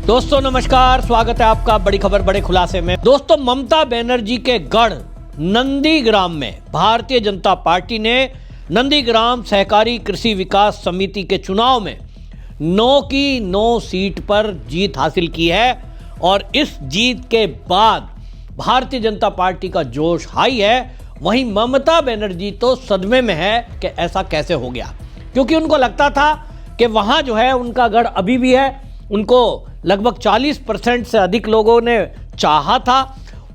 दोस्तों नमस्कार, स्वागत है आपका बड़ी खबर बड़े खुलासे में। दोस्तों, ममता बनर्जी के गढ़ नंदीग्राम में भारतीय जनता पार्टी ने नंदीग्राम सहकारी कृषि विकास समिति के चुनाव में 9 की 9 सीट पर जीत हासिल की है और इस जीत के बाद भारतीय जनता पार्टी का जोश हाई है। वहीं ममता बनर्जी तो सदमे में है कि ऐसा कैसे हो गया, क्योंकि उनको लगता था कि वहां जो है उनका गढ़ अभी भी है। उनको लगभग 40% से अधिक लोगों ने चाहा था।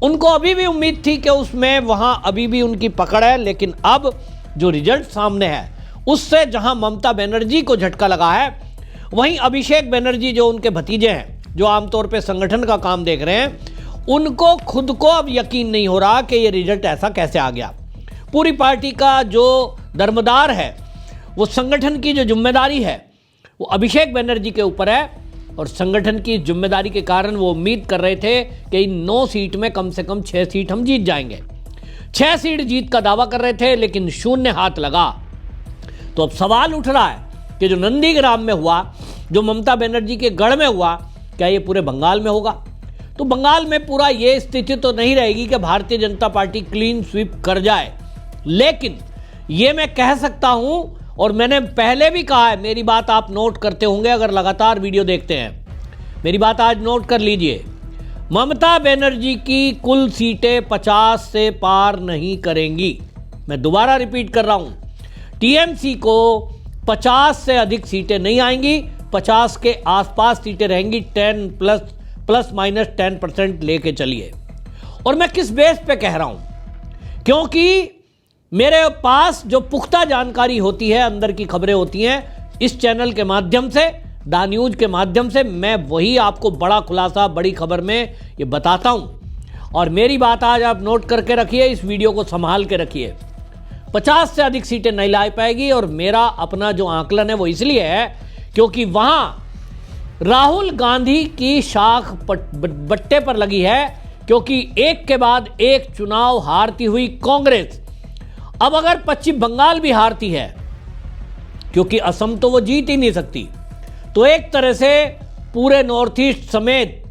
उनको अभी भी उम्मीद थी कि उसमें वहां अभी भी उनकी पकड़ है। लेकिन अब जो रिजल्ट सामने है उससे जहां ममता बनर्जी को झटका लगा है, वहीं अभिषेक बनर्जी जो उनके भतीजे हैं, जो आमतौर पे संगठन का काम देख रहे हैं, उनको खुद को अब यकीन नहीं हो रहा कि ये रिजल्ट ऐसा कैसे आ गया। पूरी पार्टी का जो दरमदार है, वो संगठन की जो जिम्मेदारी है वो अभिषेक बनर्जी के ऊपर है। और संगठन की जिम्मेदारी के कारण वो उम्मीद कर रहे थे कि इन 9 सीट में कम से कम 6 सीट हम जीत जाएंगे। 6 सीट जीत का दावा कर रहे थे, लेकिन शून्य हाथ लगा। तो अब सवाल उठ रहा है कि जो नंदीग्राम में हुआ, जो ममता बनर्जी के गढ़ में हुआ, क्या ये पूरे बंगाल में होगा? तो बंगाल में पूरा ये स्थिति तो नहीं रहेगी कि Bharatiya Janata party clean sweep कर जाए, लेकिन ये मैं कह सकता हूं, और मैंने पहले भी कहा है, मेरी बात आप नोट करते होंगे अगर लगातार वीडियो देखते हैं। मेरी बात आज नोट कर लीजिए। ममता बनर्जी की कुल सीटें 50 से पार नहीं करेंगी। मैं दोबारा रिपीट कर रहा हूं, टीएमसी को 50 से अधिक सीटें नहीं आएंगी, 50 के आसपास सीटें रहेंगी। 10 प्लस माइनस 10% लेके चलिए। और मैं किस बेस पे कह रहा हूं, क्योंकि मेरे पास जो पुख्ता जानकारी होती है, अंदर की खबरें होती हैं, इस चैनल के माध्यम से, दा न्यूज के माध्यम से, मैं वही आपको बड़ा खुलासा बड़ी खबर में ये बताता हूं। और मेरी बात आज आप नोट करके रखिए, इस वीडियो को संभाल के रखिए। 50 से अधिक सीटें नहीं ला पाएगी। और मेरा अपना जो आंकलन है वो इसलिए है क्योंकि वहां राहुल गांधी की शाख बट्टे पर लगी है, क्योंकि एक के बाद एक चुनाव हारती हुई कांग्रेस अब अगर पश्चिम बंगाल भी हारती है, क्योंकि असम तो वो जीत ही नहीं सकती, तो एक तरह से पूरे नॉर्थ ईस्ट समेत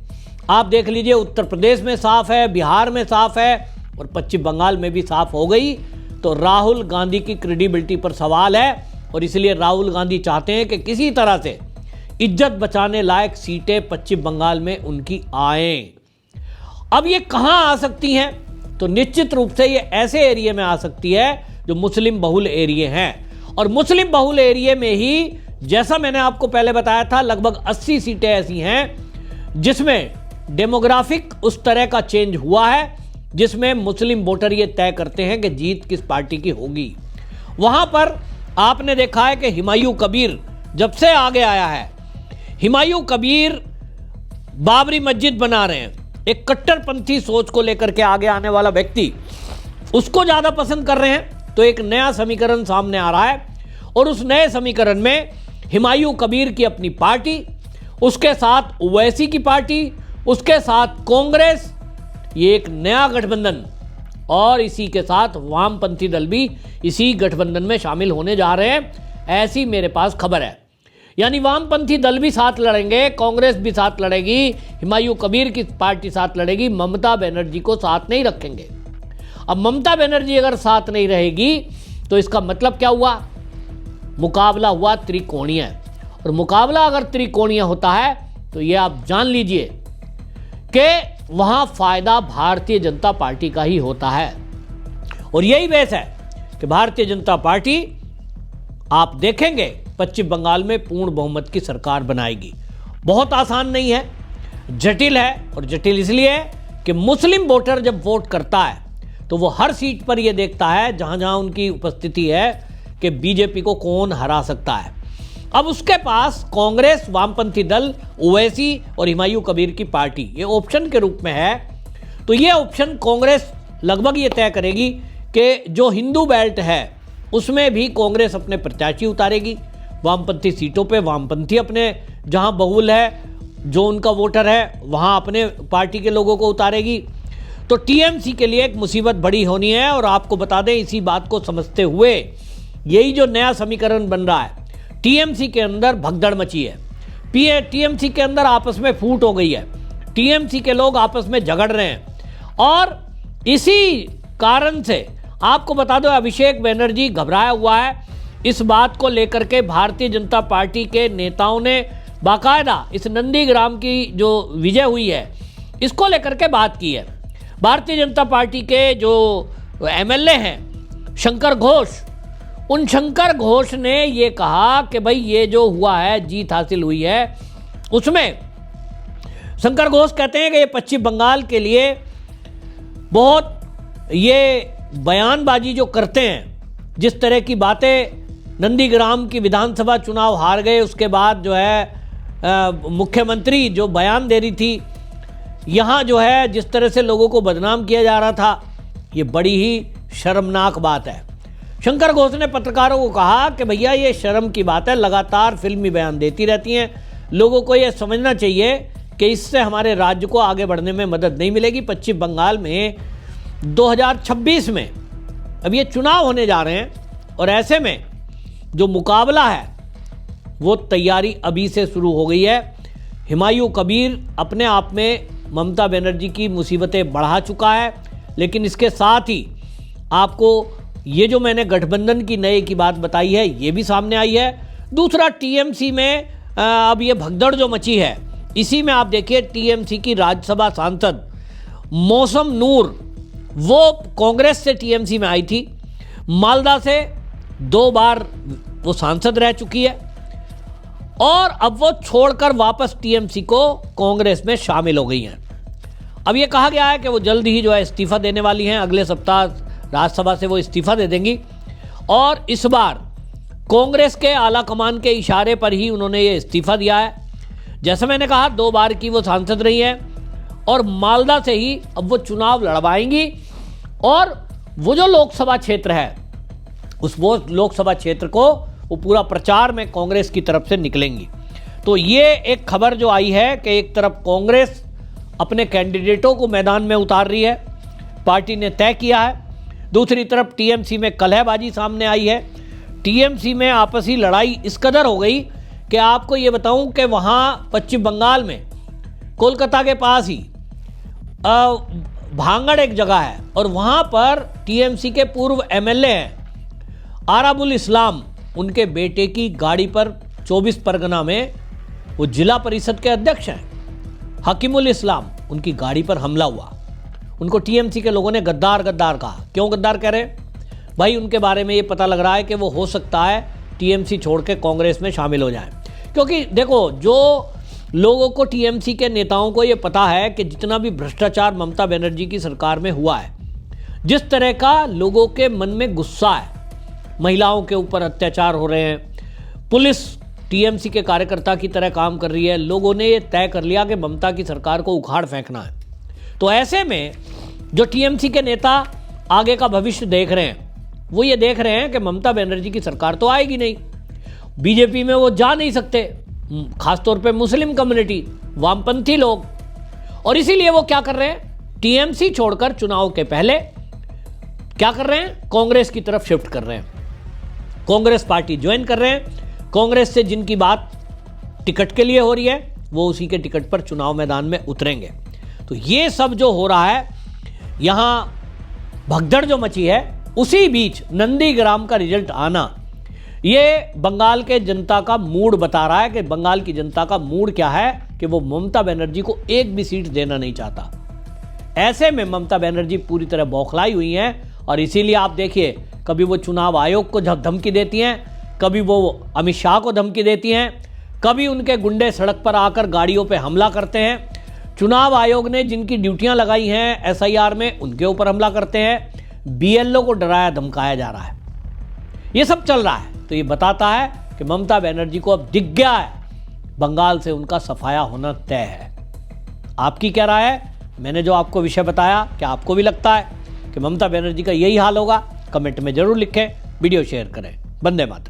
आप देख लीजिए, उत्तर प्रदेश में साफ है, बिहार में साफ है और पश्चिम बंगाल में भी साफ हो गई। तो राहुल गांधी की क्रेडिबिलिटी पर सवाल है और इसलिए राहुल गांधी चाहते हैं कि किसी तरह से इज्जत बचाने लायक सीटें पश्चिम बंगाल में उनकी आए। अब ये कहां आ सकती हैं? तो निश्चित रूप से ये ऐसे एरिया में आ सकती है जो मुस्लिम बहुल एरिया हैं। और मुस्लिम बहुल एरिया में ही, जैसा मैंने आपको पहले बताया था, लगभग 80 सीटें ऐसी हैं जिसमें डेमोग्राफिक उस तरह का चेंज हुआ है, जिसमें मुस्लिम वोटर ये तय करते हैं कि जीत किस पार्टी की होगी। वहां पर आपने देखा है कि हुमायूं कबीर जब से आगे आया है, हुमायूं कबीर बाबरी मस्जिद बना रहे हैं, एक कट्टरपंथी सोच को लेकर के आगे आने वाला व्यक्ति, उसको ज्यादा पसंद कर रहे हैं। तो एक नया समीकरण सामने आ रहा है और उस नए समीकरण में हुमायूं कबीर की अपनी पार्टी, उसके साथ ओवैसी की पार्टी, उसके साथ कांग्रेस, ये एक नया गठबंधन, और इसी के साथ वामपंथी दल भी इसी गठबंधन में शामिल होने जा रहे हैं, ऐसी मेरे पास खबर है। यानी वामपंथी दल भी साथ लड़ेंगे, कांग्रेस भी साथ लड़ेगी, हुमायूं कबीर की पार्टी साथ लड़ेगी, ममता बनर्जी को साथ नहीं रखेंगे। अब ममता बनर्जी अगर साथ नहीं रहेगी तो इसका मतलब क्या हुआ? मुकाबला हुआ त्रिकोणीय। और मुकाबला अगर त्रिकोणीय होता है तो ये आप जान लीजिए कि वहां फायदा भारतीय जनता पार्टी का ही होता है। और यही बेस है कि भारतीय जनता पार्टी, आप देखेंगे, पश्चिम बंगाल में पूर्ण बहुमत की सरकार बनाएगी। बहुत आसान नहीं है, जटिल है। और जटिल इसलिए है कि मुस्लिम वोटर जब वोट करता है तो वो हर सीट पर यह देखता है, जहां जहां उनकी उपस्थिति है, कि बीजेपी को कौन हरा सकता है। अब उसके पास कांग्रेस, वामपंथी दल, ओवैसी और हुमायूं कबीर की पार्टी ये ऑप्शन के रूप में है। तो ये ऑप्शन कांग्रेस लगभग ये तय करेगी कि जो हिंदू बेल्ट है उसमें भी कांग्रेस अपने प्रत्याशी उतारेगी, वामपंथी सीटों पे वामपंथी अपने, जहां बहुल है, जो उनका वोटर है, वहां अपने पार्टी के लोगों को उतारेगी। तो टीएमसी के लिए एक मुसीबत बड़ी होनी है। और आपको बता दें, इसी बात को समझते हुए यही जो नया समीकरण बन रहा है, टीएमसी के अंदर भगदड़ मची है। टीएमसी के अंदर आपस में फूट हो गई है, टीएमसी के लोग आपस में झगड़ रहे हैं और इसी कारण से आपको बता दो अभिषेक बनर्जी घबराया हुआ है। इस बात को लेकर के भारतीय जनता पार्टी के नेताओं ने बाकायदा इस नंदीग्राम की जो विजय हुई है इसको लेकर के बात की है। भारतीय जनता पार्टी के जो एमएलए हैं शंकर घोष, उन शंकर घोष ने ये कहा कि भाई ये जो हुआ है, जीत हासिल हुई है, उसमें शंकर घोष कहते हैं कि ये पश्चिम बंगाल के लिए बहुत ये बयानबाजी जो करते हैं, जिस तरह की बातें नंदीग्राम की विधानसभा चुनाव हार गए उसके बाद जो है मुख्यमंत्री जो बयान दे रही थी, यहाँ जो है जिस तरह से लोगों को बदनाम किया जा रहा था, ये बड़ी ही शर्मनाक बात है। शंकर घोष ने पत्रकारों को कहा कि भैया ये शर्म की बात है, लगातार फिल्मी बयान देती रहती हैं, लोगों को ये समझना चाहिए कि इससे हमारे राज्य को आगे बढ़ने में मदद नहीं मिलेगी। पश्चिम बंगाल में 2026 में अब ये चुनाव होने जा रहे हैं और ऐसे में जो मुकाबला है वो तैयारी अभी से शुरू हो गई है। हुमायूं कबीर अपने आप में ममता बनर्जी की मुसीबतें बढ़ा चुका है, लेकिन इसके साथ ही आपको ये जो मैंने गठबंधन की नए की बात बताई है ये भी सामने आई है। दूसरा टीएमसी में अब ये भगदड़ जो मची है, इसी में आप देखिए टीएमसी की राज्यसभा सांसद मौसम नूर, वो कांग्रेस से टीएमसी में आई थी, मालदा से 2 बार वो सांसद रह चुकी है और अब वो छोड़कर वापस टीएमसी को कांग्रेस में शामिल हो गई हैं। अब ये कहा गया है कि वो जल्द ही जो है इस्तीफा देने वाली हैं, अगले सप्ताह राज्यसभा से वो इस्तीफा दे देंगी और इस बार कांग्रेस के आला कमान के इशारे पर ही उन्होंने ये इस्तीफा दिया है। जैसे मैंने कहा 2 बार की वो सांसद रही है और मालदा से ही अब वो चुनाव लड़वाएंगी और वो जो लोकसभा क्षेत्र है उस वो लोकसभा क्षेत्र को वो पूरा प्रचार में कांग्रेस की तरफ से निकलेंगी। तो ये एक खबर जो आई है कि एक तरफ कांग्रेस अपने कैंडिडेटों को मैदान में उतार रही है, पार्टी ने तय किया है, दूसरी तरफ टीएमसी में कलहबाजी सामने आई है। टीएमसी में आपसी लड़ाई इस कदर हो गई कि आपको ये बताऊं कि वहाँ पश्चिम बंगाल में कोलकाता के पास ही भांगड़ एक जगह है और वहाँ पर टीएमसी के पूर्व एमएलए हैं आराबुल इस्लाम, उनके बेटे की गाड़ी पर 24 परगना में वो जिला परिषद के अध्यक्ष हैं हकीमुल इस्लाम, उनकी गाड़ी पर हमला हुआ। उनको टीएमसी के लोगों ने गद्दार गद्दार कहा। क्यों गद्दार कह रहे हैं भाई? उनके बारे में ये पता लग रहा है कि वो हो सकता है टीएमसी छोड़ के कांग्रेस में शामिल हो जाएं, क्योंकि देखो जो लोगों को टीएमसी के नेताओं को ये पता है कि जितना भी भ्रष्टाचार ममता बनर्जी की सरकार में हुआ है, जिस तरह का लोगों के मन में गुस्सा है, महिलाओं के ऊपर अत्याचार हो रहे हैं, पुलिस टीएमसी के कार्यकर्ता की तरह काम कर रही है, लोगों ने ये तय कर लिया कि ममता की सरकार को उखाड़ फेंकना है। तो ऐसे में जो टीएमसी के नेता आगे का भविष्य देख रहे हैं वो ये देख रहे हैं कि ममता बनर्जी की सरकार तो आएगी नहीं, बीजेपी में वो जा नहीं सकते, खासतौर पे मुस्लिम कम्युनिटी, वामपंथी लोग, और इसीलिए वो क्या कर रहे हैं, टीएमसी छोड़कर चुनाव के पहले क्या कर रहे हैं, कांग्रेस की तरफ शिफ्ट कर रहे हैं, कांग्रेस पार्टी ज्वाइन कर रहे हैं। कांग्रेस से जिनकी बात टिकट के लिए हो रही है वो उसी के टिकट पर चुनाव मैदान में उतरेंगे। तो ये सब जो हो रहा है, यहां भगदड़ जो मची है, उसी बीच नंदीग्राम का रिजल्ट आना, ये बंगाल के जनता का मूड बता रहा है कि बंगाल की जनता का मूड क्या है कि वो ममता बनर्जी को एक भी सीट देना नहीं चाहता। ऐसे में ममता बनर्जी पूरी तरह बौखलाई हुई हैं और इसीलिए आप देखिए कभी वो चुनाव आयोग को धमकी देती हैं, कभी वो अमित शाह को धमकी देती हैं, कभी उनके गुंडे सड़क पर आकर गाड़ियों पे हमला करते हैं, चुनाव आयोग ने जिनकी ड्यूटियां लगाई हैं एसआईआर में उनके ऊपर हमला करते हैं, बीएलओ को डराया धमकाया जा रहा है। ये सब चल रहा है, तो ये बताता है कि ममता बनर्जी को अब दिख गया है बंगाल से उनका सफाया होना तय है। आपकी क्या राय है? मैंने जो आपको विषय बताया, क्या आपको भी लगता है कि ममता बनर्जी का यही हाल होगा? कमेंट में जरूर लिखें, वीडियो शेयर करें। वंदे मातरम।